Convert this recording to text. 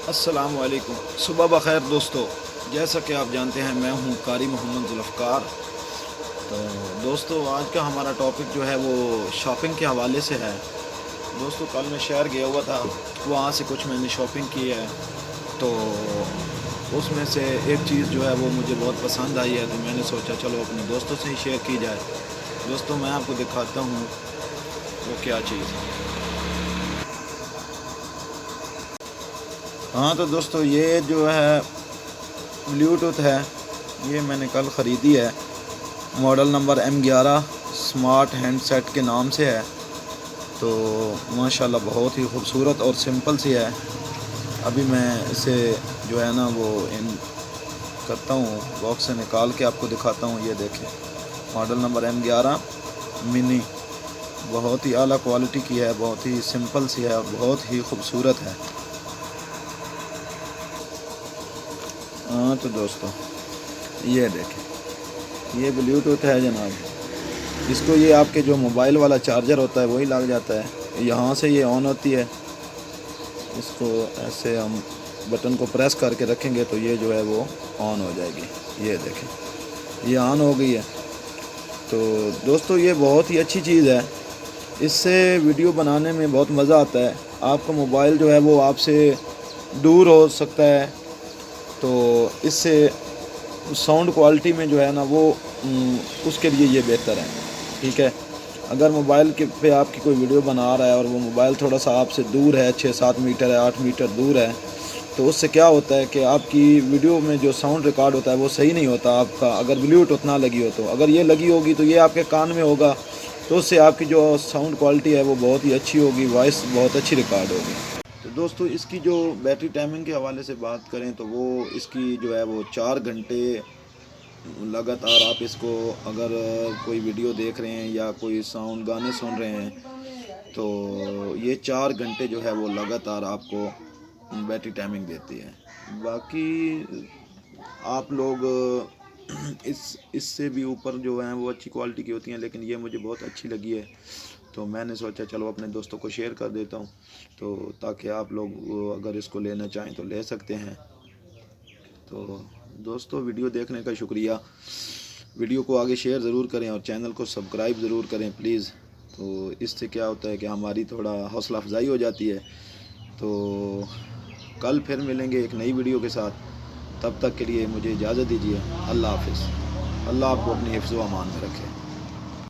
السلام علیکم، صبح بخیر دوستو۔ جیسا کہ آپ جانتے ہیں میں ہوں قاری محمد ذوالفقار۔ تو دوستو آج کا ہمارا ٹاپک جو ہے وہ شاپنگ کے حوالے سے ہے۔ دوستو کل میں شہر گیا ہوا تھا، وہاں سے کچھ میں نے شاپنگ کی ہے، تو اس میں سے ایک چیز جو ہے وہ مجھے بہت پسند آئی ہے، تو میں نے سوچا چلو اپنے دوستوں سے ہی شیئر کی جائے۔ دوستو میں آپ کو دکھاتا ہوں وہ کیا چیز ہے۔ ہاں تو دوستو یہ جو ہے بلیوٹوتھ ہے، یہ میں نے کل خریدی ہے، model number M11 smart handset کے نام سے ہے۔ تو ماشاءاللہ بہت ہی خوبصورت اور سمپل سی ہے۔ ابھی میں اسے جو ہے نا وہ کرتا ہوں، باکس سے نکال کے آپ کو دکھاتا ہوں۔ یہ دیکھیں، ماڈل نمبر M11 منی، بہت ہی اعلیٰ کوالٹی کی ہے، بہت ہی سمپل سی ہے اور بہت ہی خوبصورت ہے۔ ہاں تو دوستو یہ دیکھیں، یہ بلیوٹوتھ ہے جناب۔ اس کو یہ آپ کے جو موبائل والا چارجر ہوتا ہے وہی لگ جاتا ہے، یہاں سے یہ آن ہوتی ہے۔ اس کو ایسے ہم بٹن کو پریس کر کے رکھیں گے تو یہ جو ہے وہ آن ہو جائے گی۔ یہ دیکھیں، یہ آن ہو گئی ہے۔ تو دوستو یہ بہت ہی اچھی چیز ہے، اس سے ویڈیو بنانے میں بہت مزہ آتا ہے۔ آپ کا موبائل جو ہے وہ آپ سے دور ہو سکتا ہے، تو اس سے ساؤنڈ کوالٹی میں جو ہے نا وہ اس کے لیے یہ بہتر ہے، ٹھیک ہے۔ اگر موبائل کے پہ آپ کی کوئی ویڈیو بنا رہا ہے اور وہ موبائل تھوڑا سا آپ سے دور ہے، 6-7 میٹر ہے، 8 میٹر دور ہے، تو اس سے کیا ہوتا ہے کہ آپ کی ویڈیو میں جو ساؤنڈ ریکارڈ ہوتا ہے وہ صحیح نہیں ہوتا آپ کا، اگر بلیوٹوتھ نہ لگی ہو تو۔ اگر یہ لگی ہوگی تو یہ آپ کے کان میں ہوگا، تو اس سے آپ کی جو ساؤنڈ کوالٹی ہے وہ بہت ہی اچھی ہوگی، وائس بہت اچھی ریکارڈ ہوگی۔ تو دوستو اس کی جو بیٹری ٹائمنگ کے حوالے سے بات کریں تو وہ اس کی جو ہے وہ 4 گھنٹے لگاتار آپ اس کو اگر کوئی ویڈیو دیکھ رہے ہیں یا کوئی ساؤنڈ گانے سن رہے ہیں تو یہ 4 گھنٹے جو ہے وہ لگاتار آپ کو بیٹری ٹائمنگ دیتی ہے۔ باقی آپ لوگ اس سے بھی اوپر جو ہیں وہ اچھی کوالٹی کی ہوتی ہیں، لیکن یہ مجھے بہت اچھی لگی ہے، تو میں نے سوچا چلو اپنے دوستوں کو شیئر کر دیتا ہوں، تو تاکہ آپ لوگ اگر اس کو لینا چاہیں تو لے سکتے ہیں۔ تو دوستو ویڈیو دیکھنے کا شکریہ، ویڈیو کو آگے شیئر ضرور کریں اور چینل کو سبسکرائب ضرور کریں پلیز۔ تو اس سے کیا ہوتا ہے کہ ہماری تھوڑا حوصلہ افزائی ہو جاتی ہے۔ تو کل پھر ملیں گے ایک نئی ویڈیو کے ساتھ، تب تک کے لیے مجھے اجازت دیجیے۔ اللہ حافظ۔ اللہ آپ کو اپنی حفظ و امان میں رکھے۔